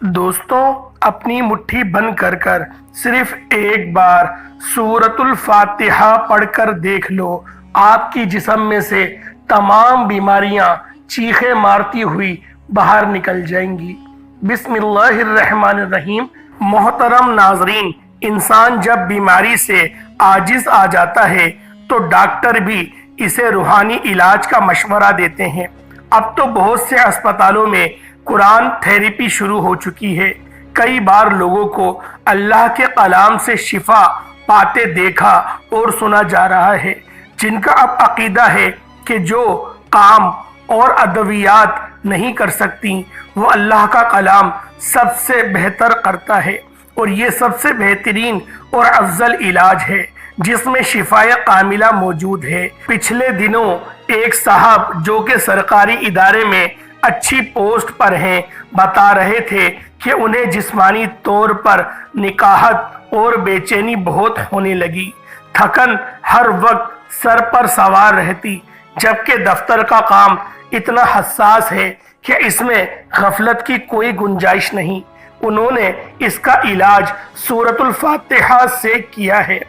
दोस्तों, अपनी मुट्ठी बंद कर कर सिर्फ एक बार सूरतुल फातिहा पढ़कर देख लो। आपकी जिस्म में से तमाम बीमारियां चीखें मारती हुई बाहर निकल जाएंगी। बिस्मिल्लाहिर्रहमानिर्रहीम। मोहतरम नाजरीन, इंसान जब बीमारी से आजिज आ जाता है तो डॉक्टर भी इसे रूहानी इलाज का मशवरा देते हैं। अब तो बहुत से अस्पतालों में कुरान थेरेपी शुरू हो चुकी है। कई बार लोगों को अल्लाह के कलाम से शिफा पाते देखा और सुना जा रहा है, जिनका अब अकीदा है कि जो काम और अदवियात नहीं कर सकती वो अल्लाह का कलाम सबसे बेहतर करता है, और ये सबसे बेहतरीन और अफजल इलाज है जिसमें शिफाए कामिला मौजूद है। पिछले दिनों एक साहब जो कि सरकारी इदारे में अच्छी पोस्ट पर हैं बता रहे थे कि उन्हें जिस्मानी तौर पर निकाहत और बेचैनी बहुत होने लगी। थकन हर वक्त सर पर सवार रहती, जबकि दफ्तर का काम इतना हसास है कि इसमें गफलत की कोई गुंजाइश नहीं। उन्होंने इसका इलाज सूरतुल फातिहा से किया है।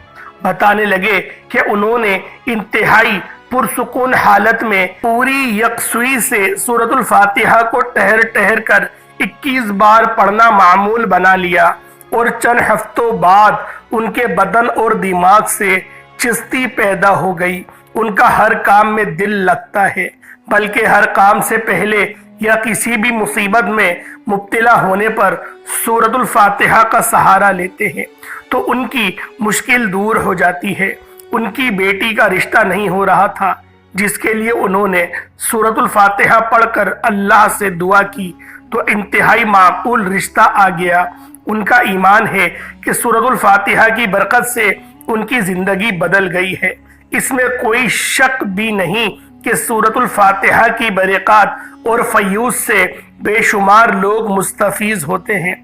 बताने लगे कि उन्होंने इंतहाई पुरसुकून हालत में पूरी यकसुई से सूरतुल फातिहा को ठहर ठहर कर 21 बार पढ़ना मामूल बना लिया, और चंद हफ्तों बाद उनके बदन और दिमाग से चुस्ती पैदा हो गई। उनका हर काम में दिल लगता है, बल्कि हर काम से पहले या किसी भी मुसीबत में मुब्तला होने पर सूरतुल फातिहा का सहारा लेते हैं तो उनकी मुश्किल दूर हो जाती है। उनकी बेटी का रिश्ता नहीं हो रहा था, जिसके लिए उन्होंने सूरतुल फातिहा पढ़कर अल्लाह से दुआ की तो इंतहाई माकूल रिश्ता आ गया। उनका ईमान है कि सूरतुल फातिहा की बरकत से उनकी जिंदगी बदल गई है। इसमें कोई शक भी नहीं कि सूरतुल फातिहा की बरकत और फयूज से बेशुमार लोग मुस्तफीज होते हैं।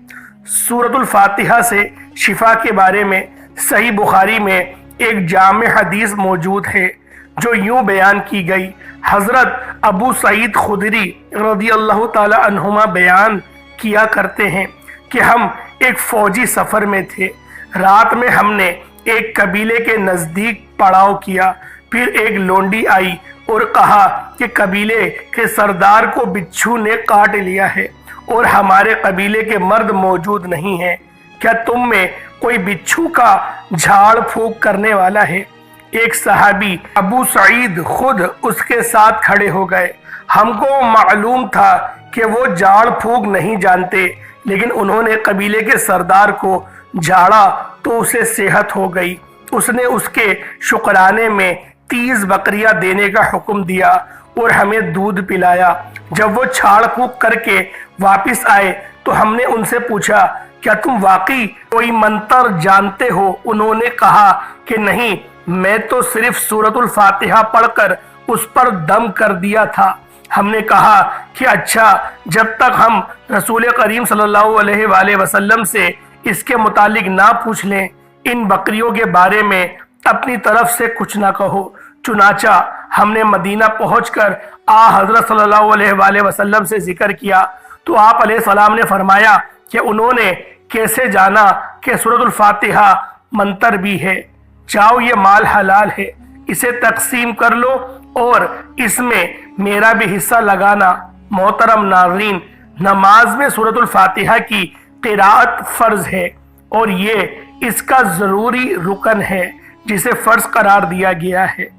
सूरतुल फातिहा से शिफा के बारे में सही बुखारी में एक जामे हदीस मौजूद है जो यूं बयान की गई। हजरत अबू सईद खुदरी रज़ी अल्लाह ताला अन्हुमा बयान किया करते हैं कि हम एक फौजी सफर में थे। रात में हमने एक कबीले के नजदीक पड़ाव किया। फिर एक लोंडी आई और कहा कि कबीले के सरदार को बिच्छू ने काट लिया है और हमारे कबीले के मर्द मौजूद नहीं हैं। क्या तुम में कोई बिच्छू का झाड़ फूंक करने वाला है? एक सहाबी अबू सईद खुद उसके साथ खड़े हो गए। हमको मालूम था कि वो झाड़ फूंक नहीं जानते, लेकिन उन्होंने कबीले के सरदार को झाड़ा तो उसे सेहत हो गई। उसने उसके शुक्राने में 30 बकरियां देने का हुक्म दिया और हमें दूध पिलाया। जब वो झाड़ फूंक करके वापिस आए तो हमने उनसे पूछा, क्या तुम वाकई कोई मंत्र जानते हो? उन्होंने कहा कि नहीं, मैं तो सिर्फ सूरतुल फातिहा पढ़कर उस पर दम कर दिया था। हमने कहा कि अच्छा, जब तक हम रसूल करीम सल्लल्लाहु अलैहि वसल्लम से इसके मुतालिक ना पूछ लें, इन बकरियों के बारे में अपनी तरफ से कुछ ना कहो। चुनाचा हमने मदीना पहुंचकर हजरत सल्लल्लाहु अलैहि वसल्लम से जिक्र किया तो आप अलैहिस्सलाम ने फरमाया कि उन्होंने कैसे जाना कि सूरतुल फातिहा मंत्र भी है। जाओ, ये माल हलाल है, इसे तकसीम कर लो और इसमें मेरा भी हिस्सा लगाना। मोहतरम नाज़रीन, नमाज में सूरतुल फातिहा की क़िराअत फ़र्ज है और ये इसका ज़रूरी रुकन है जिसे फ़र्ज करार दिया गया है,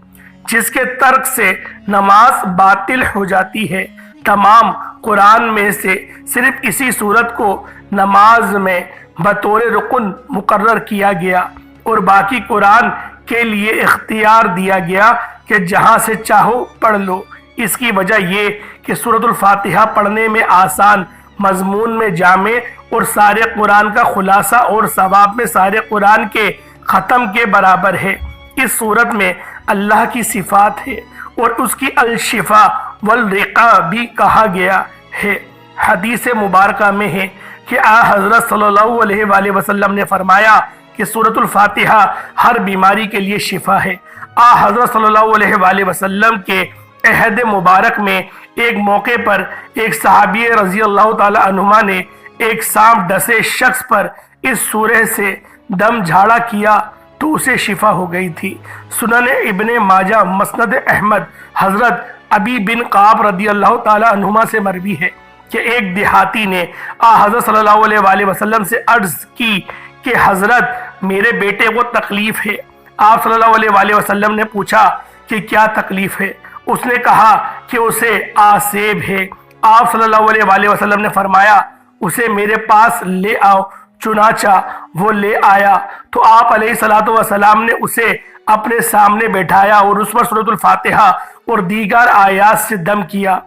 जिसके तर्क से नमाज बातिल हो जाती है। तमाम कुरान में से सिर्फ इसी सूरत को नमाज में बतौर रुकन मुकर्रर किया गया और बाकी कुरान के लिए इख्तियार दिया गया कि जहां से चाहो पढ़ लो। इसकी वजह ये कि सूरतुल फातिहा पढ़ने में आसान, मजमून में जामे और सारे कुरान का खुलासा और सवाब में सारे कुरान के ख़त्म के बराबर है। इस सूरत में अल्लाह की सिफात है और उसकी अल-शिफा वल रिक़ा भी कहा गया है। हदीस मुबारका में है कि हज़रत सल्लल्लाहु अलैहि वसल्लम ने फरमाया कि सूरतुल फातिहा हर बीमारी के लिए शिफा है। हज़रत सल्लल्लाहु अलैहि वसल्लम के अहद मुबारक में एक मौके पर एक सहाबी रज़ी अल्लाह ताला अन्हुमा ने ایک سانپ ڈسے شخص پر اس سورہ سے دم جھاڑا کیا تو اسے شفا ہو گئی تھی۔ سنن ابن ماجہ مسند احمد حضرت ابی بن قعب رضی اللہ تعالی عنہما سے مروی ہے کہ ایک دیہاتی نے حضرت صلی اللہ علیہ وآلہ وسلم سے عرض کی کہ حضرت میرے بیٹے کو تکلیف ہے۔ آپ صلی اللہ علیہ وآلہ وسلم نے پوچھا کہ کیا تکلیف ہے؟ اس نے کہا کہ اسے آسیب ہے۔ آپ صلی اللہ علیہ وآلہ وسلم نے فرمایا اسے میرے پاس لے آؤ۔ چنانچہ وہ لے آیا تو آپ علیہ الصلوۃ والسلام نے اسے اپنے سامنے بیٹھایا اور اس پر سورۃ الفاتحہ اور دیگر آیات سے دم کیا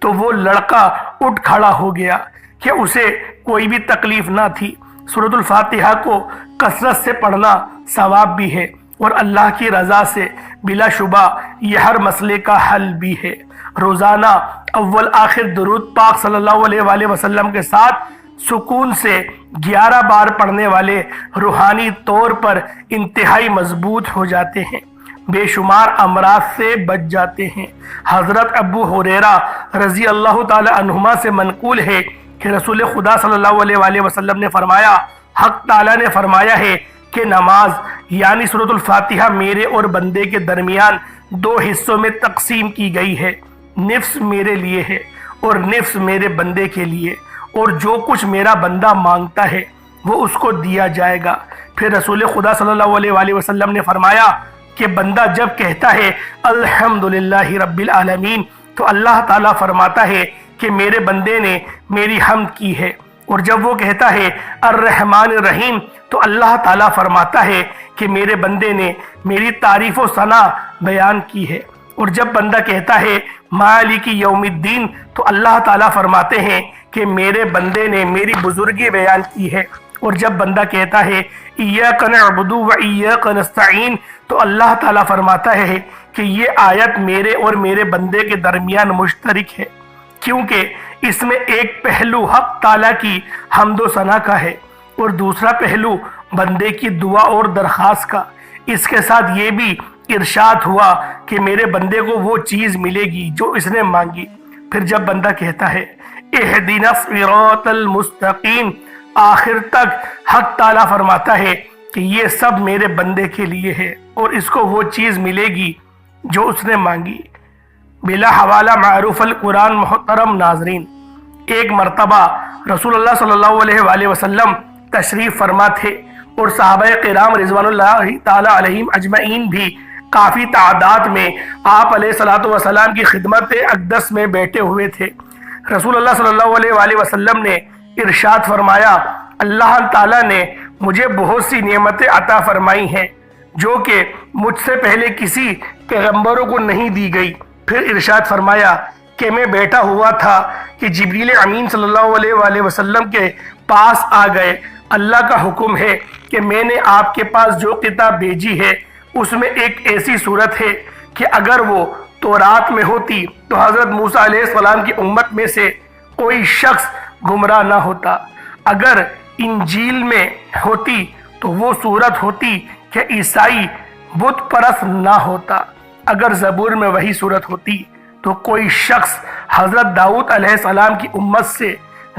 تو وہ لڑکا اٹھ کھڑا ہو گیا کہ اسے کوئی بھی تکلیف نہ تھی۔ سورۃ الفاتحہ کو کثرت سے پڑھنا ثواب بھی ہے اور اللہ کی رضا سے بلا شبہ یہ ہر مسئلے کا حل بھی ہے۔ روزانہ اول آخر درود پاک صلی اللہ علیہ وآلہ وسلم کے ساتھ سکون سے 11 بار پڑھنے والے روحانی طور پر انتہائی مضبوط ہو جاتے ہیں، بے شمار امراض سے بچ جاتے ہیں۔ حضرت ابو ہریرہ رضی اللہ تعالی عنہما سے منقول ہے کہ رسول خدا صلی اللہ علیہ وآلہ وسلم نے فرمایا حق تعالی نے فرمایا ہے کہ نماز یعنی سورۃ الفاتحہ میرے اور بندے کے درمیان 2 حصوں میں تقسیم کی گئی ہے، نصف میرے لیے ہے اور نصف میرے بندے کے لیے، اور جو کچھ میرا بندہ مانگتا ہے وہ اس کو دیا جائے گا۔ پھر رسول خدا صلی اللہ علیہ وآلہ وسلم نے فرمایا کہ بندہ جب کہتا ہے الحمدللہ رب العالمین تو اللہ تعالیٰ فرماتا ہے کہ میرے بندے نے میری حمد کی ہے، اور جب وہ کہتا ہے الرحمن الرحیم تو اللہ تعالیٰ فرماتا ہے کہ میرے بندے نے میری تعریف و ثنا بیان کی ہے، اور جب بندہ کہتا ہے مالک یوم الدین تو اللہ تعالیٰ فرماتے ہیں کہ میرے بندے نے میری بزرگی بیان کی ہے، اور جب بندہ کہتا ہے ایاک نعبد و ایاک نستعین تو اللہ تعالیٰ فرماتا ہے کہ یہ آیت میرے اور میرے بندے کے درمیان مشترک ہے، کیونکہ اس میں ایک پہلو حق تعالیٰ کی حمد و ثنا کا ہے اور دوسرا پہلو بندے کی دعا اور درخواست کا۔ اس کے ساتھ یہ بھی ارشاد ہوا کہ میرے بندے کو وہ چیز ملے گی جو اس نے مانگی۔ پھر جب بندہ کہتا ہے اہدنا الصراط المستقیم آخر تک حق تعالیٰ فرماتا ہے کہ یہ سب میرے بندے کے لیے ہے اور اس کو وہ چیز ملے گی جو اس نے مانگی۔ بلا حوالہ معروف القرآن محترم ناظرین، ایک مرتبہ رسول اللہ صلی اللہ علیہ وآلہ وسلم تشریف فرما تھے اور صحابہ کرام رضوان اللہ تعالی علیہم اجمعین بھی کافی تعداد میں آپ علیہ الصلوۃ والسلام کی خدمت اقدس میں بیٹھے ہوئے تھے۔ رسول اللہ صلی اللہ علیہ وآلہ وسلم نے ارشاد فرمایا اللہ تعالیٰ نے مجھے بہت سی نعمتیں عطا فرمائی ہیں جو کہ مجھ سے پہلے کسی پیغمبروں کو نہیں دی گئی۔ پھر ارشاد فرمایا کہ میں بیٹھا ہوا تھا کہ جبریل امین صلی اللہ علیہ وآلہ وسلم کے پاس آ گئے، اللہ کا حکم ہے کہ میں نے آپ کے پاس جو کتاب بھیجی ہے اس میں ایک ایسی صورت ہے کہ اگر وہ تورات میں ہوتی تو حضرت موسیٰ علیہ السلام کی امت میں سے کوئی شخص گمراہ نہ ہوتا، اگر انجیل میں ہوتی تو وہ صورت ہوتی کہ عیسائی بت پرست نہ ہوتا، اگر زبور میں وہی صورت ہوتی تو کوئی شخص حضرت داؤد علیہ السلام کی امت سے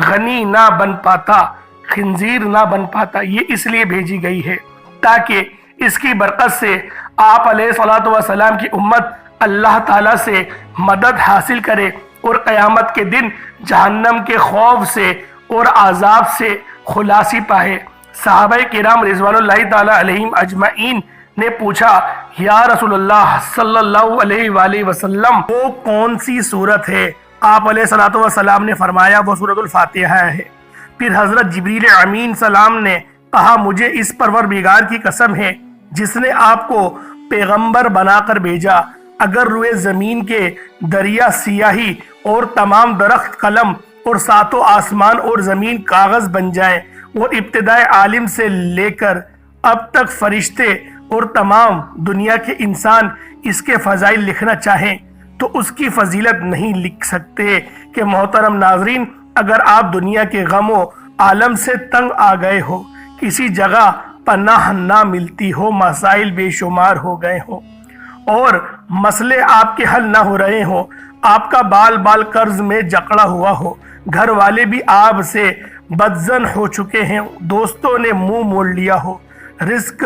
غنی نہ بن پاتا، خنزیر نہ بن پاتا۔ یہ اس لیے بھیجی گئی ہے تاکہ اس کی برکت سے آپ علیہ الصلوۃ والسلام کی امت اللہ تعالیٰ سے مدد حاصل کرے اور قیامت کے دن جہنم کے خوف سے اور عذاب سے خلاصی پائے۔ صحابہ کرام رضوان اللہ تعالی علیہم اجمعین نے پوچھا یا رسول اللہ صلی اللہ علیہ وآلہ وسلم وہ کون سی صورت ہے؟ آپ علیہ الصلوۃ والسلام نے فرمایا وہ سورۃ الفاتحہ ہے۔ پھر حضرت جبریل امین سلام نے کہا مجھے اس پروردگار کی قسم ہے جس نے آپ کو پیغمبر بنا کر بھیجا، اگر روئے زمین کے دریا سیاہی اور تمام درخت قلم اور ساتوں آسمان اور زمین کاغذ بن جائیں اور ابتدائے عالم سے لے کر اب تک فرشتے اور تمام دنیا کے انسان اس کے فضائل لکھنا چاہیں تو اس کی فضیلت نہیں لکھ سکتے کہ محترم ناظرین اگر آپ دنیا کے غم و عالم سے تنگ آ گئے ہو، کسی جگہ پناہ نہ ملتی ہو، مسائل بے شمار ہو گئے ہوں اور مسئلے آپ کے حل نہ ہو رہے ہوں، آپ کا بال بال قرض میں جکڑا ہوا ہو، گھر والے بھی آپ سے बदजन हो चुके हैं, दोस्तों ने मुंह मोड़ लिया हो, रिस्क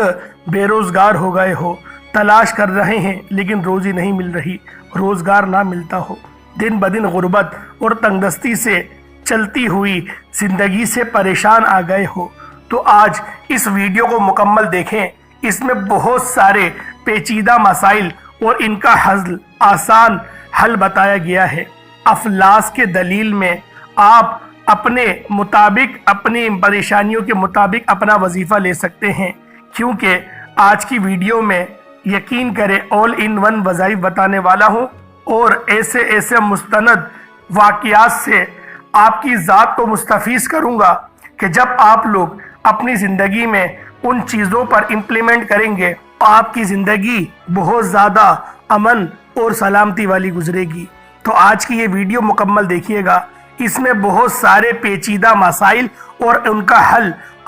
बेरोजगार हो गए हो, तलाश कर रहे हैं लेकिन रोजी नहीं मिल रही, रोजगार ना मिलता हो, दिन ब दिन गुर्बत और तंगदस्ती से चलती हुई जिंदगी से परेशान आ गए हो, तो आज इस वीडियो को मुकम्मल देखें। इसमें बहुत सारे पेचीदा मसाइल और इनका आसान हल बताया गया है। अफलास के दलील में आप अपने मुताबिक, अपनी परेशानियों के मुताबिक अपना वजीफ़ा ले सकते हैं, क्योंकि आज की वीडियो में यकीन करें ऑल इन वन वज़ाइफ बताने वाला हूं और ऐसे ऐसे मुस्तनद वाक़ियात से आपकी ज़ात को मुस्तफ़ीज़ करूंगा कि जब आप लोग अपनी ज़िंदगी में उन चीज़ों पर इम्प्लीमेंट करेंगे तो आपकी ज़िंदगी बहुत ज़्यादा अमन और सलामती वाली गुजरेगी। तो आज की ये वीडियो मुकम्मल देखिएगा। इसमें बहुत सारे पेचीदा मसाइल और उनका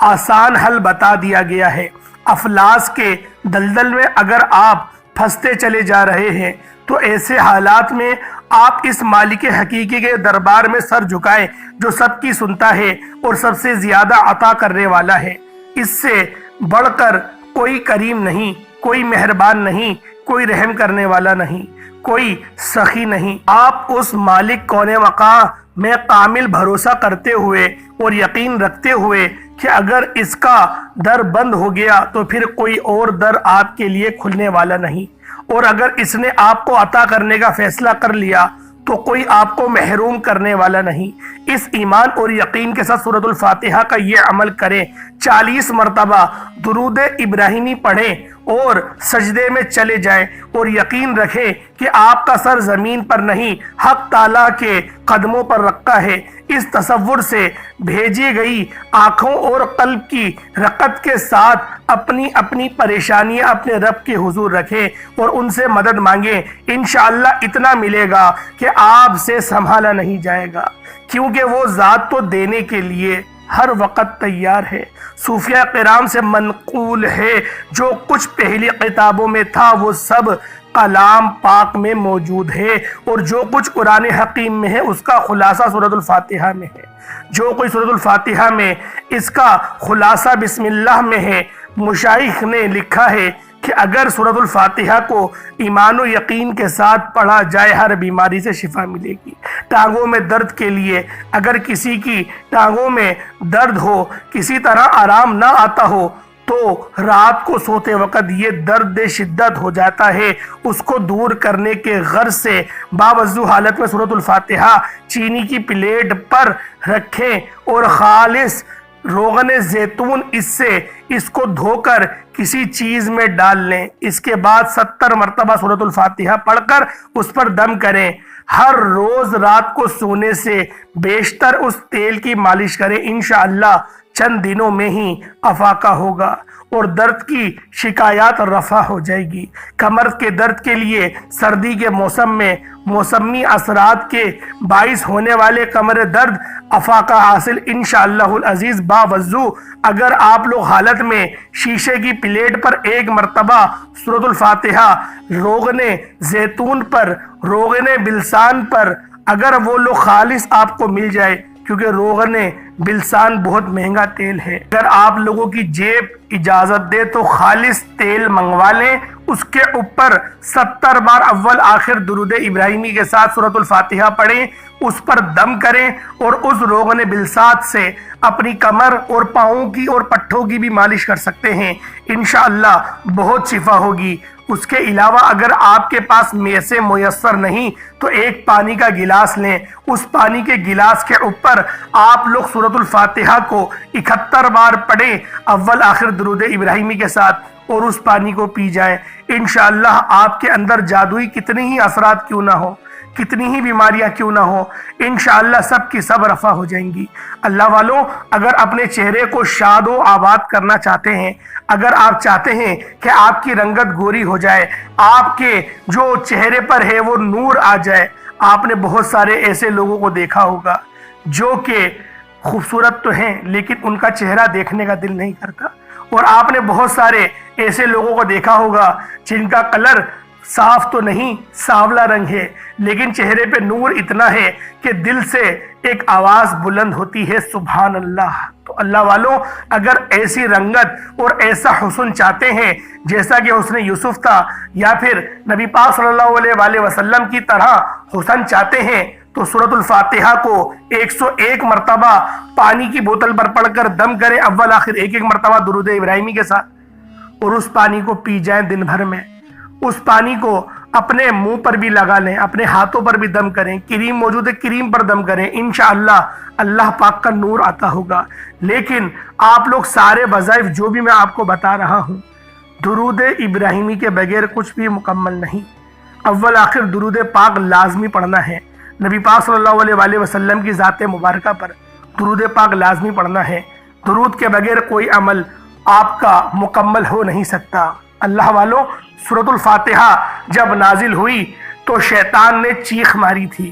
आसान हल बता दिया गया है। अफलास के दलदल में अगर आप फंसते चले जा रहे हैं तो ऐसे हालात में आप इस मालिक हकीकी के दरबार में सर झुकाएं, जो सबकी सुनता है और सबसे ज्यादा अता करने वाला है। इससे बढ़कर कोई करीम नहीं, कोई मेहरबान नहीं, कोई रहम करने वाला नहीं, कोई सखी नहीं। आप उस मालिक कौने मकाम में कामिल भरोसा करते हुए और यकीन रखते हुए कि अगर इसका दर बंद हो गया तो फिर कोई और दर आपके लिए खुलने वाला नहीं, और अगर इसने आपको अता करने का फैसला कर लिया तो कोई आपको महरूम करने वाला नहीं। इस ईमान और यकीन के साथ सूरतुल फातिहा का ये अमल करें। 40 मरतबा दुरूद इब्राहिमी पढ़ें और सजदे में चले जाएं और यकीन रखें कि आपका सर जमीन पर नहीं हक ताला के कदमों पर रखा है। इस तसव्वुर से भेजी गई आंखों और कल्ब की रकत के साथ अपनी अपनी परेशानियां अपने रब के हुजूर रखें और उनसे मदद मांगें। इंशाअल्लाह इतना मिलेगा कि आपसे संभाला नहीं जाएगा, क्योंकि वो ज़ात तो देने के लिए हर वक़्त तैयार है। सूफिया किराम से मनकूल है, जो कुछ पहली किताबों में था वो सब कलाम पाक में मौजूद है, और जो कुछ कुरान हकीम में है उसका खुलासा सूरतुल फातिहा में है। जो कोई सूरतुल फातिहा में इसका खुलासा बिस्मिल्लाह में है। मुशाइख ने लिखा है कि अगर सूरतुल फातिहा को ईमान और यकीन के साथ पढ़ा जाए हर बीमारी से शिफा मिलेगी। टांगों में दर्द के लिए, अगर किसी की टांगों में दर्द हो, किसी तरह आराम ना आता हो, तो रात को सोते वक्त ये दर्द शिद्दत हो जाता है, उसको दूर करने के गर्ज से बावजू हालत में सूरतुल फातिहा चीनी की प्लेट पर रखें और खालिस रोगन जैतून इसको धोकर किसी चीज में डाल लें। इसके बाद 70 मरतबा सूरतुल फातिहा पढ़कर उस पर दम करें। हर रोज रात को सोने से बेशतर उस तेल की मालिश करें। इंशाअल्लाह चंद दिनों में ही अफाका होगा और दर्द की शिकायत रफा हो जाएगी। कमर के दर्द के लिए सर्दी के मौसम में मौसमी असरात के बाइस होने वाले कमर दर्द अफाका हासिल इंशाअल्लाहुल अजीज बावजू। अगर आप लोग हालत में शीशे की प्लेट पर एक मरतबा सूरतुल फातिहा रोगने जैतून पर, रोगने बिलसान पर, अगर वो लोग खालिस आपको मिल जाए, क्योंकि रोगने बिलसान बहुत महंगा तेल है, अगर आप लोगों की जेब इजाजत दे तो खालिस तेल मंगवा लें। उसके ऊपर 70 बार अव्वल आखिर दुरूद इब्राहिमी के साथ सूरतुल फातिहा पढ़ें, उस पर दम करें और उस रोगने बिलसात से अपनी कमर और पाँवों की और पट्ठों की भी मालिश कर सकते हैं। इंशाअल्लाह बहुत शिफा होगी। उसके अलावा अगर आपके पास मैसे मुयस्सर नहीं तो एक पानी का गिलास लें, उस पानी के गिलास के ऊपर आप लोग सूरतुल फातिहा को 71 बार पढ़ें अव्वल आखिर दुरूद इब्राहिमी के साथ और उस पानी को पी जाएं। इंशाअल्लाह आपके अंदर जादुई कितनी ही असरात क्यों ना हो, कितनी ही बीमारियां क्यों ना हो, इंशाअल्लाह सब की सब रफा हो जाएंगी। अल्लाह वालों, अगर अपने चेहरे को शाद व आबाद करना चाहते हैं, अगर आप चाहते हैं कि आपकी रंगत गोरी हो जाए, आपके जो चेहरे पर है वो नूर आ जाए, आपने बहुत सारे ऐसे लोगों को देखा होगा जो कि खूबसूरत तो हैं लेकिन उनका चेहरा देखने का दिल नहीं करता, और आपने बहुत सारे ऐसे लोगों को देखा होगा जिनका कलर साफ तो नहीं, सांवला रंग है, लेकिन चेहरे पे नूर इतना है कि दिल से एक आवाज बुलंद होती है, सुभान अल्लाह। तो अल्लाह वालों, अगर ऐसी रंगत और ऐसा हुस्न चाहते हैं जैसा कि हुस्न यूसुफ था, या फिर नबी पाक सल्लल्लाहु अलैहि वसल्लम की तरह हुस्न चाहते हैं, तो सूरतुल फातिहा को 101 मरतबा पानी की बोतल पर पढ़कर दम करें, अव्वल आखिर एक एक मरतबा दुरूद इब्राहिमी के साथ, और उस पानी को पी जाएं दिन भर में। उस पानी को अपने मुंह पर भी लगा लें, अपने हाथों पर भी दम करें, क्रीम मौजूद है क्रीम पर दम करें, इंशाअल्लाह अल्लाह पाक का नूर आता होगा। लेकिन आप लोग सारे वज़ाइफ जो भी मैं आपको बता रहा हूँ, दुरूद इब्राहिमी के बगैर कुछ भी मुकम्मल नहीं। अव्वल आखिर दुरूद पाक लाजमी पढ़ना है, नबी पाक सल्लल्लाहु अलैहि वसल्लम की ज़ात मुबारका पर दुरूद पाक लाजमी पढ़ना है। दुरूद के बगैर कोई अमल आपका मुकम्मल हो नहीं सकता। अल्लाह वालों, सूरतुल फातिहा जब नाजिल हुई तो शैतान ने चीख मारी थी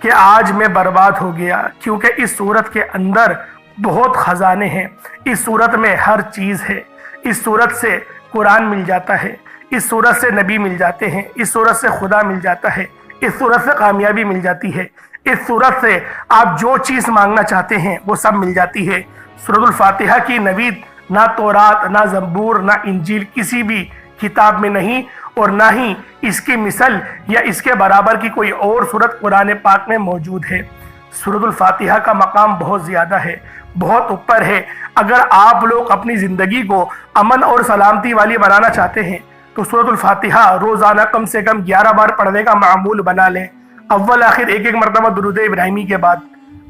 कि आज मैं बर्बाद हो गया, क्योंकि इस सूरत के अंदर बहुत खजाने हैं, इस सूरत में हर चीज़ है। इस सूरत से कुरान मिल जाता है, इस सूरत से नबी मिल जाते हैं, इस सूरत से खुदा मिल जाता है, इस सूरत से कामयाबी मिल जाती है, इस सूरत से आप जो चीज़ मांगना चाहते हैं वो सब मिल जाती है। सूरतुल फातिहा की नवीद ना तौरात, ना ज़बूर, ना इंजील किसी भी किताब में नहीं, और ना ही इसकी मिसल या इसके बराबर की कोई और सूरत कुरान पाक में मौजूद है। सूरतुल फातिहा का मकाम बहुत ज़्यादा है, बहुत ऊपर है। अगर आप लोग अपनी ज़िंदगी को अमन और सलामती वाली बनाना चाहते हैं तो सूरतुल फातिहा रोज़ाना कम से कम 11 बार पढ़ने का मामूल बना लें, अव्वल आखिर एक एक मरतबा दुरूद इब्राहिमी के बाद।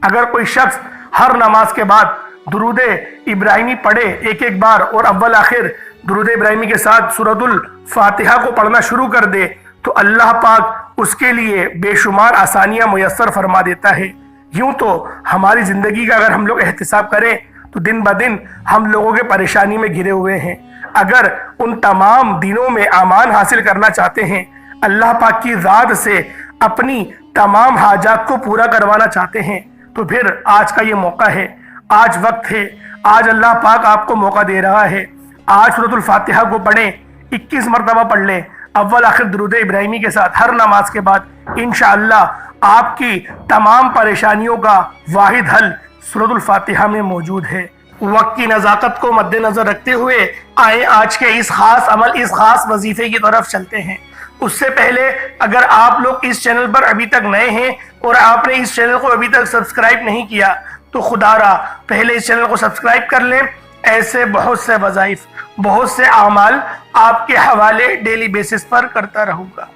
अगर कोई शख्स हर नमाज के बाद दुरूद इब्राहिमी पढ़े एक एक बार, और अव्वल आखिर दुरूद इब्राहिमी के साथ सूरतुल फातिहा को पढ़ना शुरू कर दे, तो अल्लाह पाक उसके लिए बेशुमार आसानियां मुयस्सर फरमा देता है। यूं तो हमारी ज़िंदगी का अगर हम लोग एहतिसाब करें तो दिन ब दिन हम लोगों के परेशानी में घिरे हुए हैं। अगर उन तमाम दिनों में आमान हासिल करना चाहते हैं, अल्लाह पाक की ज़ात से अपनी तमाम हाजात को पूरा करवाना चाहते हैं, तो फिर आज का ये मौका है, आज वक्त है, आज अल्लाह पाक आपको मौका दे रहा है। आज सूरतुल फातिहा को पढ़ें, 21 मरतबा पढ़ लें, अव्वल आखिर दुरूद इब्राहिमी के साथ हर नमाज के बाद। इंशाअल्लाह आपकी तमाम परेशानियों का वाहिद हल सूरतुल फातिहा में मौजूद है। वक्त की नज़ाकत को मद्देनजर रखते हुए आए आज के इस खास अमल, इस खास वजीफे की तरफ चलते हैं। उससे पहले अगर आप लोग इस चैनल पर अभी तक नए हैं और आपने इस चैनल को अभी तक सब्सक्राइब नहीं किया, तो खुदारा पहले इस चैनल को सब्सक्राइब कर लें। ऐसे बहुत से वज़ाइफ, बहुत से आमाल आपके हवाले डेली बेसिस पर करता रहूँगा।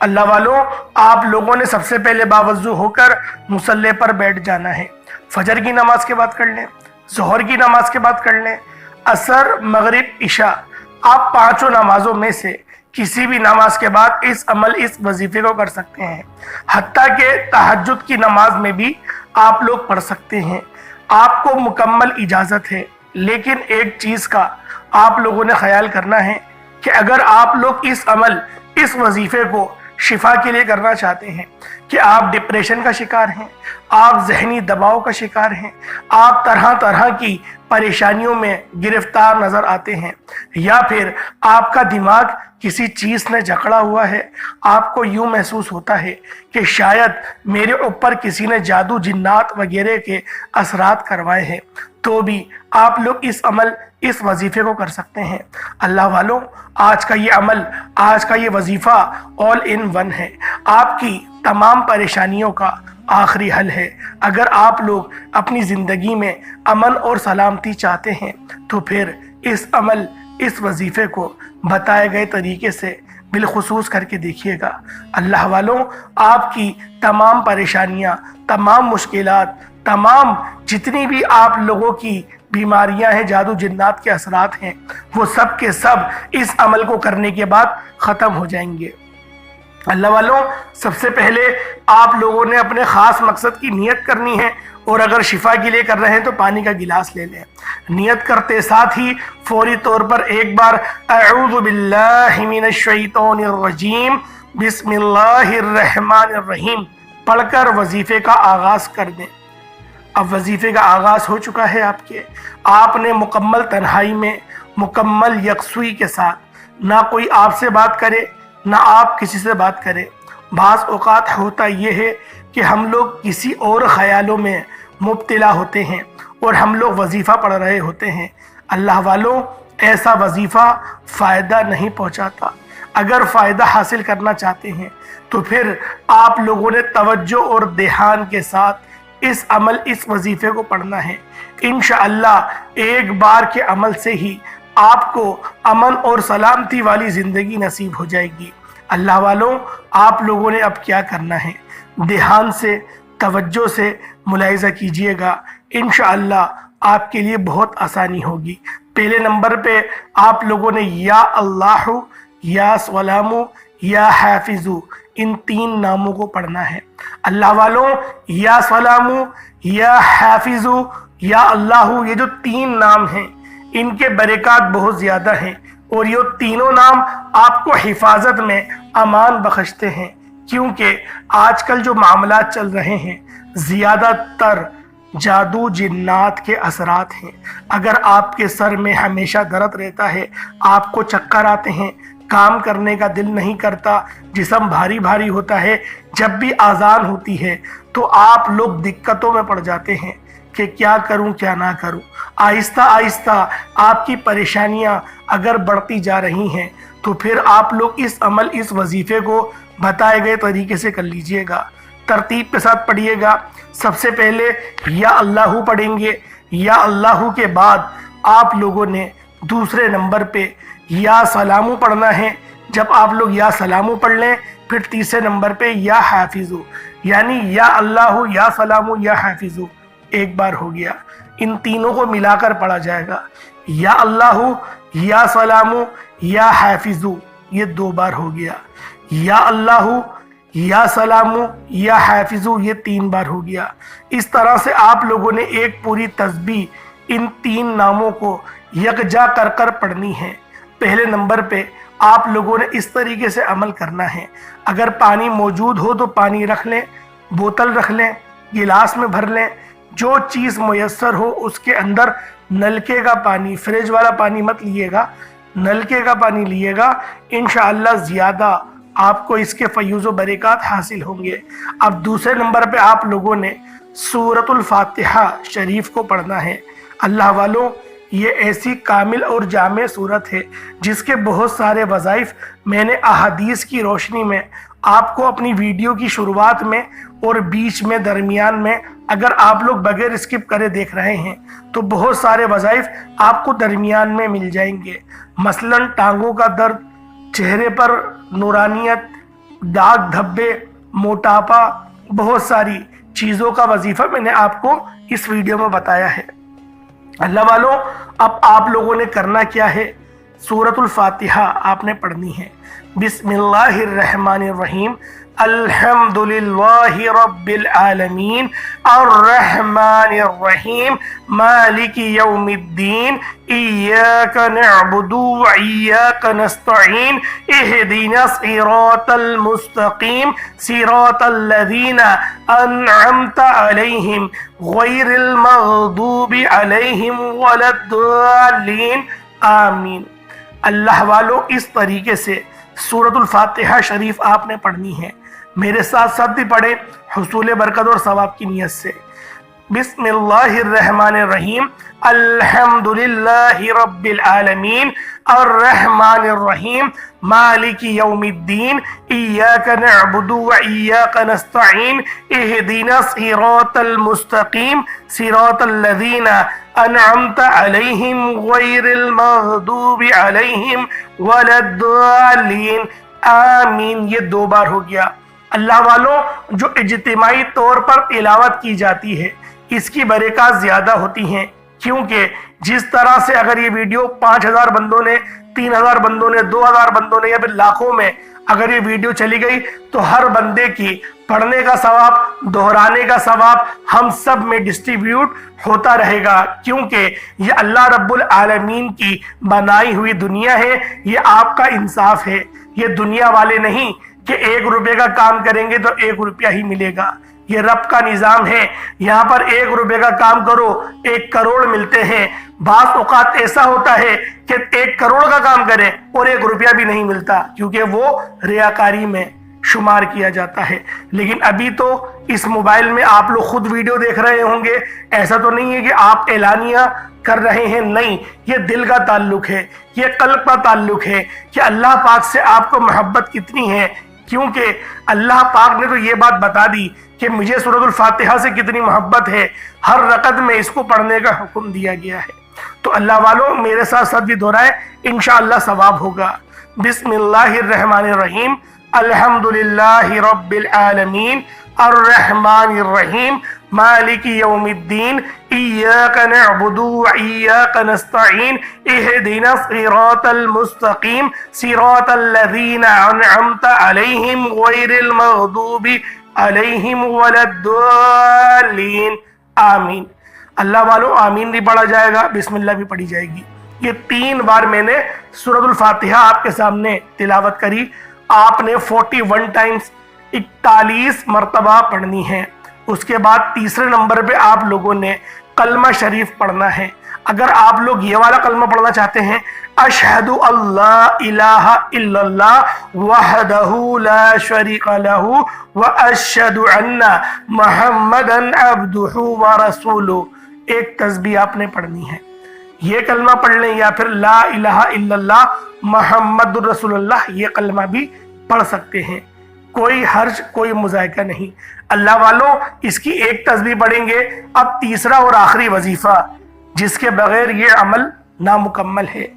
अल्लाह वालों, आप लोगों ने सबसे पहले बावजू होकर मुसल्ले पर बैठ जाना है। फजर की नमाज के बाद कर लें, ज़ोहर की नमाज के बाद कर लें, असर, मगरिब, इशा, आप पांचों नमाजों में से किसी भी नमाज के बाद इस अमल, इस वजीफे को कर सकते हैं। हत्ता के तहज्जुद की नमाज में भी आप लोग पढ़ सकते हैं, आपको मुकम्मल इजाज़त है। लेकिन एक चीज़ का आप लोगों ने ख्याल करना है कि अगर आप लोग इस अमल, इस वजीफे को शिफा के लिए करना चाहते हैं, कि आप डिप्रेशन का शिकार हैं, आप जहनी दबाव का शिकार हैं, आप तरह तरह की परेशानियों में गिरफ्तार नज़र आते हैं, या फिर आपका दिमाग किसी चीज़ ने जकड़ा हुआ है, आपको यूँ महसूस होता है कि शायद मेरे ऊपर किसी ने जादू, जिन्नात वगैरह के असरात करवाए हैं, तो भी आप लोग इस अमल, इस वजीफे को कर सकते हैं। अल्लाह वालों, आज का ये अमल, आज का ये वजीफा ऑल इन वन है, आपकी तमाम परेशानियों का आखिरी हल है। अगर आप लोग अपनी ज़िंदगी में अमन और सलामती चाहते हैं, तो फिर इस अमल, इस वजीफे को बताए गए तरीके से बिलखुसूस करके देखिएगा। अल्लाह वालों, आपकी तमाम परेशानियां, तमाम मुश्किलात, तमाम जितनी भी आप लोगों की बीमारियां हैं, जादू जिन्नात के असरात हैं, वो सब के सब इस अमल को करने के बाद ख़त्म हो जाएंगे। अल्लाह वालों, सबसे पहले आप लोगों ने अपने ख़ास मकसद की नियत करनी है, और अगर शिफा के लिए कर रहे हैं तो पानी का गिलास ले लें। नियत करते साथ ही फौरी तौर पर एक बार अऊज़ु बिल्लाहि मिनश शैतानिर रजीम बिस्मिल्लाहिर रहमानिर रहीम पढ़कर वजीफे का आगाज़ कर दें। अब वजीफे का आगाज़ हो चुका है आपने मुकम्मल तन्हाई में, मुकम्मल यकसुई के साथ, ना कोई आपसे बात करे, نہ آپ کسی سے بات کریں۔ بعض اوقات ہوتا یہ ہے کہ ہم لوگ کسی اور خیالوں میں مبتلا ہوتے ہیں اور ہم لوگ وظیفہ پڑھ رہے ہوتے ہیں۔ اللہ والوں، ایسا وظیفہ فائدہ نہیں پہنچاتا۔ اگر فائدہ حاصل کرنا چاہتے ہیں تو پھر آپ لوگوں نے توجہ اور دھیان کے ساتھ اس وظیفے کو پڑھنا ہے۔ انشاءاللہ ایک بار کے عمل سے ہی آپ کو امن اور سلامتی والی زندگی نصیب ہو جائے گی۔ اللہ والوں، آپ لوگوں نے اب کیا کرنا ہے، دھیان سے توجہ سے ملاحظہ کیجئے گا۔ انشاءاللہ آپ کے لیے بہت آسانی ہوگی۔ پہلے نمبر پہ آپ لوگوں نے یا اللہ، یا سلام، یا حافظ، ان 3 ناموں کو پڑھنا ہے۔ اللہ والوں، یا سلام، یا حافظ، یا اللہ، یہ جو 3 نام ہیں ان کے برکات بہت زیادہ ہیں، اور یہ تینوں نام آپ کو حفاظت میں امان بخشتے ہیں، کیونکہ آج کل جو معاملات چل رہے ہیں زیادہ تر جادو جنات کے اثرات ہیں۔ اگر آپ کے سر میں ہمیشہ درد رہتا ہے، آپ کو چکر آتے ہیں، کام کرنے کا دل نہیں کرتا، جسم بھاری بھاری ہوتا ہے، جب بھی اذان ہوتی ہے تو آپ لوگ دقتوں میں پڑ جاتے ہیں کہ کیا کروں کیا نہ کروں۔ آہستہ آہستہ آپ کی پریشانیاں اگر بڑھتی جا رہی ہیں تو پھر آپ لوگ اس وظیفے کو بتائے گئے طریقے سے کر لیجئے گا۔ ترتیب کے ساتھ پڑھیے گا۔ سب سے پہلے یا اللہ پڑھیں گے۔ یا اللہ کے بعد آپ لوگوں نے دوسرے نمبر پہ یا سلام پڑھنا ہے۔ جب آپ لوگ یا سلام پڑھ لیں پھر تیسرے نمبر پہ یا حافظ، یعنی یا اللہ، یا سلام، یا حافظ ایک بار ہو گیا۔ ان تینوں کو ملا کر پڑھا جائے گا۔ یا اللہ، یا سلام، یا حافظ یہ 2 بار ہو گیا۔ یا اللہ، یا سلام، یا حافظ یہ 3 بار ہو گیا۔ اس طرح سے آپ لوگوں نے ایک پوری تسبیح ان 3 ناموں کو یکجا کر کر پڑھنی ہے۔ پہلے نمبر پہ آپ لوگوں نے اس طریقے سے عمل کرنا ہے۔ اگر پانی موجود ہو تو پانی رکھ لیں، بوتل رکھ لیں، گلاس میں بھر لیں، جو چیز میسر ہو اس کے اندر نلکے کا پانی، فریج والا پانی مت لیے گا، نلکے کا پانی لیے گا۔ انشاءاللہ زیادہ آپ کو اس کے فیوز و برکات حاصل ہوں گے۔ اب دوسرے نمبر پہ آپ لوگوں نے سورۃ الفاتحہ شریف کو پڑھنا ہے۔ اللہ والوں، یہ ایسی کامل اور جامع صورت ہے جس کے بہت سارے وظائف میں نے احادیث کی روشنی میں آپ کو اپنی ویڈیو کی شروعات میں اور بیچ میں درمیان میں، اگر آپ لوگ بغیر اسکپ کرے دیکھ رہے ہیں تو بہت سارے وظائف آپ کو درمیان میں مل جائیں گے۔ مثلا ٹانگوں کا درد، چہرے پر نورانیت، داغ دھبے، موٹاپا، بہت ساری چیزوں کا وظیفہ میں نے آپ کو اس ویڈیو میں بتایا ہے۔ اللہ والوں، اب آپ لوگوں نے کرنا کیا ہے، سورۃ الفاتحہ آپ نے پڑھنی ہے۔ بسم اللہ الرحمن الرحیم، الحمدللہ رب العالمین، الرحمن الرحیم، مالک یوم الدین، ایاک نعبد وایاک نستعین، اہدنا الصراط المستقیم، صراط الذین انعمت علیہم غیر المغضوب علیہم ولا الضالین، آمین۔ اللہ والوں، اس طریقے سے سورۃ الفاتحہ شریف آپ نے پڑھنی ہے۔ میرے ساتھ ساتھ بھی پڑھیں حصول برکت اور ثواب کی نیت سے۔ بسم اللہ الرحمن الرحیم، الحمدللہ رب العالمین، الرحمن الرحیم، مالک یوم الدین، ایاک نعبد وایاک نستعین، اہدنا الصراط المستقیم، صراط الذین انعمت علیہم غیر المغضوب علیہم ولا الضالین، آمین۔ یہ 2 بار ہو گیا۔ اللہ والوں، جو اجتماعی طور پر تلاوت کی جاتی ہے اس کی برکات زیادہ ہوتی ہیں، کیونکہ جس طرح سے اگر یہ ویڈیو 5000 بندوں نے، 3000 بندوں نے، 2000 بندوں نے یا پھر لاکھوں میں اگر یہ ویڈیو چلی گئی تو ہر بندے کی پڑھنے کا ثواب، دہرانے کا ثواب ہم سب میں ڈسٹریبیوٹ ہوتا رہے گا، کیونکہ یہ اللہ رب العالمین کی بنائی ہوئی دنیا ہے۔ یہ آپ کا انصاف ہے، یہ دنیا والے نہیں کہ 1 روپے کا کام کریں گے تو 1 روپیہ ہی ملے گا۔ یہ رب کا نظام ہے، یہاں پر 1 روپے کا کام کرو 1 کروڑ ملتے ہیں۔ بعض اوقات ایسا ہوتا ہے کہ کہ 1 करोड़ का काम करे और 1 रुपया भी नहीं मिलता, क्योंकि वो रियाकारी में शुमार किया जाता है। लेकिन अभी तो इस मोबाइल में आप लोग खुद वीडियो देख रहे होंगे, ऐसा तो नहीं है कि आप एलानिया कर रहे हैं, नहीं, ये दिल का ताल्लुक है, ये कल्ब का ताल्लुक है कि अल्लाह पाक से आपको मोहब्बत कितनी है। क्योंकि अल्लाह पाक ने तो ये बात बता दी कि मुझे सूरतुल फातिहा से कितनी मोहब्बत है, हर रकत में इसको पढ़ने का हुक्म दिया गया है। तो अल्लाह वालों मेरे साथ साथ भी दोहराए, इंशाअल्लाह सवाब होगा। बिस्मिल्लाहिर्रहमानिर्रहीम, अल्हम्दुलिल्लाहि रब्बिल आलमीन, अर्रहमानिर रहीम, मालिकी यौमिद्दीन, इय्याका नअबुदु व इय्याका नस्तईन, इहदिना सिरातल मुस्तकीम, सिरातल लज़ीना अनअमता अलैहिम गैरिल मग़दूबि अलैहिम वलद्दालीन, आमीन। अल्लाह वालों आमीन भी पढ़ा जाएगा, बिस्मिल्लाह भी पढ़ी जाएगी। ये 3 बार मैंने सूरतुल फातिहा आपके सामने तिलावत करी। आपने 41 टाइम्स 41 मरतबा पढ़नी है। उसके बाद तीसरे नंबर पे आप लोगों ने कलमा शरीफ पढ़ना है। अगर आप लोग ये वाला कलमा पढ़ना चाहते हैं, अशहदु अल्ला इलाहा इल्लल्लाह वहदहु ला शरीका लहु व अशहदु अन्ना मुहम्मदन अब्दुहु व रसूलुहु, एक तस्बीह आपने पढ़नी है। ये कलमा पढ़ लें या फिर ला इलाहा इल्लल्लाह मुहम्मदुर रसूलुल्लाह, ये कलमा भी पढ़ सकते हैं। कोई हर्ज, कोई मुज़ायका नहीं। अल्लाह वालों इसकी एक तस्बीह पढ़ेंगे। अब तीसरा और आखिरी वजीफा जिसके बगैर ये अमल नामुकम्मल है।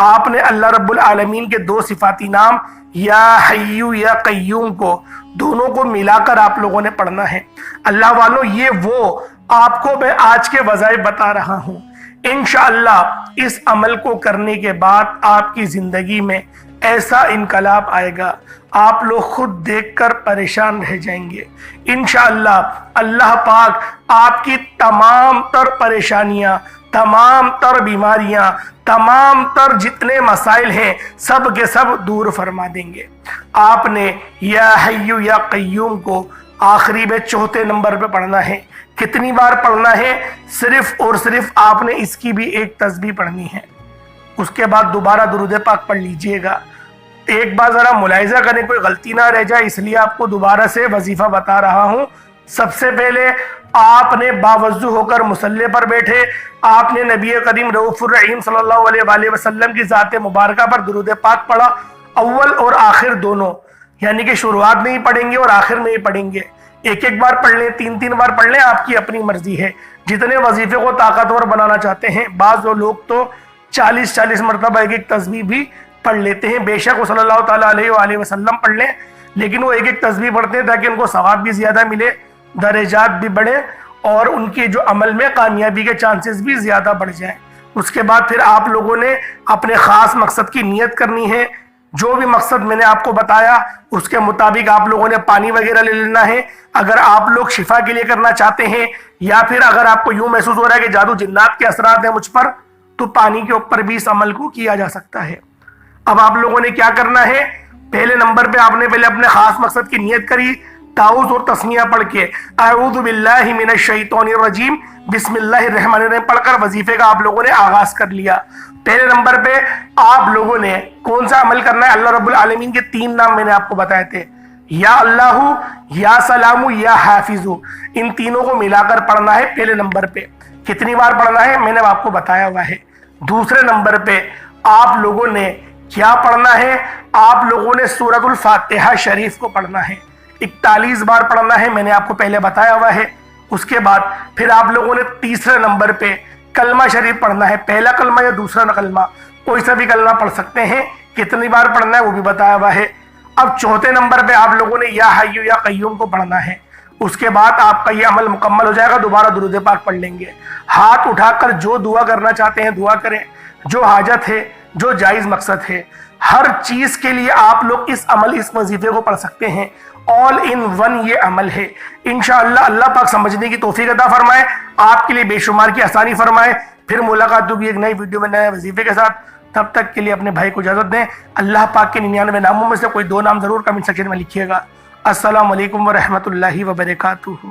आपने अल्लाह रब्बुल आलमीन के 2 सिफाती नाम या हय्यू या कय्यूम को दोनों को मिलाकर आप लोगों ने पढ़ना है। अल्लाह वालों ये वो आपको मैं आज के वज़ाइफ बता रहा हूँ। इंशाअल्लाह इस अमल को करने के बाद आपकी जिंदगी में ऐसा इनकलाब आएगा, आप लोग खुद देखकर परेशान रह जाएंगे। इंशाअल्लाह अल्लाह पाक आपकी तमाम तर परेशानियां, तमाम तर बीमारियां, तमाम तर जितने मसाइल हैं सब के सब दूर फरमा देंगे। आपने या हय्यू या कय्यूम को आखिरी में 4थे नंबर पे पढ़ना है। कितनी बार पढ़ना है? सिर्फ और सिर्फ आपने इसकी भी एक तस्बीह पढ़नी है। उसके बाद दोबारा दुरूद पाक पढ़ लीजिएगा। एक बार जरा मुलाहिजा करें कोई गलती ना रह जाए, इसलिए आपको दोबारा से वजीफा बता रहा हूं। सबसे पहले आपने बावजू होकर मुसल्ले पर बैठे, आपने नबी करीम रऊफुर रहीम सल्लल्लाहु अलैहि वसल्लम की ज़ात मुबारका पर दुरूद पाक पढ़ा। अव्वल और आखिर दोनों, यानी कि शुरुआत में ही पढ़ेंगे और आखिर में ही पढ़ेंगे। एक बार पढ़ लें, 3 बार पढ़ लें, आपकी अपनी मर्जी है। जितने वजीफे को ताकतवर बनाना चाहते हैं, बाज़ लोग तो 40 मरतबा एक तस्बीह भी पढ़ लेते हैं। बेशक वो सल्लल्लाहु ताला अलैहि वसल्लम पढ़ लें, लेकिन वो एक तस्बीह पढ़ते हैं ताकि उनको सवाब भी ज़्यादा मिले, दर्जात भी बढ़े और उनकी जो अमल में कामयाबी के चांसेस भी ज़्यादा बढ़ जाएं। उसके बाद फिर आप लोगों ने अपने ख़ास मकसद की नियत करनी है। जो भी मकसद मैंने आपको बताया उसके मुताबिक आप लोगों ने पानी वगैरह ले लेना है। अगर आप लोग शिफा के लिए करना चाहते हैं या फिर अगर आपको यूं महसूस हो रहा है कि जादू जिन्नात के असरात हैं मुझ पर, तो पानी के ऊपर भी इस अमल को किया जा सकता है। अब आप लोगों ने क्या करना है? पहले नंबर पे आपने पहले अपने खास मकसद की नियत करी, ताऊज़ और तस्मिया पढ़ के अऊज़ु बिल्लाहि मिनश शैतानिर रजीम बिस्मिल्लाहिर रहमानिर रहीम पढ़कर वजीफे का आप लोगों ने आगाज कर लिया। पहले नंबर पे आप लोगों ने कौन सा अमल करना है? अल्लाह रब्बुल आलमीन के 3 नाम मैंने आपको बताए थे, या अल्लाहु, या सलामु, या हाफिजु। इन तीनों को मिलाकर पढ़ना है पहले नंबर पे। कितनी बार पढ़ना है मैंने आपको बताया हुआ है। दूसरे नंबर पे आप लोगों ने क्या पढ़ना है? आप लोगों ने सूरतुल फातिहा शरीफ को पढ़ना है। 41 बार पढ़ना है, मैंने आपको पहले बताया हुआ है। उसके बाद फिर आप लोगों ने तीसरे नंबर पे कलमा शरीफ पढ़ना है। पहला कलमा या दूसरा कलमा, कोई सा भी कलमा पढ़ सकते हैं। कितनी बार पढ़ना है वो भी बताया हुआ है। अब चौथे नंबर पे आप लोगों ने या हय्यू या कय्यूम को पढ़ना है। उसके बाद आपका ये अमल मुकम्मल हो जाएगा। दोबारा दुरूद पाक पढ़ लेंगे। हाथ उठाकर जो दुआ करना चाहते हैं दुआ करें, जो हाजत है, जो जायज़ मकसद है, हर चीज़ के लिए आप लोग इस अमल, इस वजीफे को पढ़ सकते हैं। ऑल इन वन ये अमल है। इंशाअल्लाह अल्लाह पाक समझने की तौफीक अता फरमाए, आपके लिए बेशुमार की आसानी फरमाए। फिर मुलाकात होगी एक नई वीडियो में नए वजीफे के साथ। तब तक के लिए अपने भाई को इजाज़त दें। अल्लाह पाक के 99 नामों में से कोई 2 नाम ज़रूर कमेंट सेक्शन में लिखिएगा। अस्सलामु अलैकुम व रहमतुल्लाहि व बरकातुहू।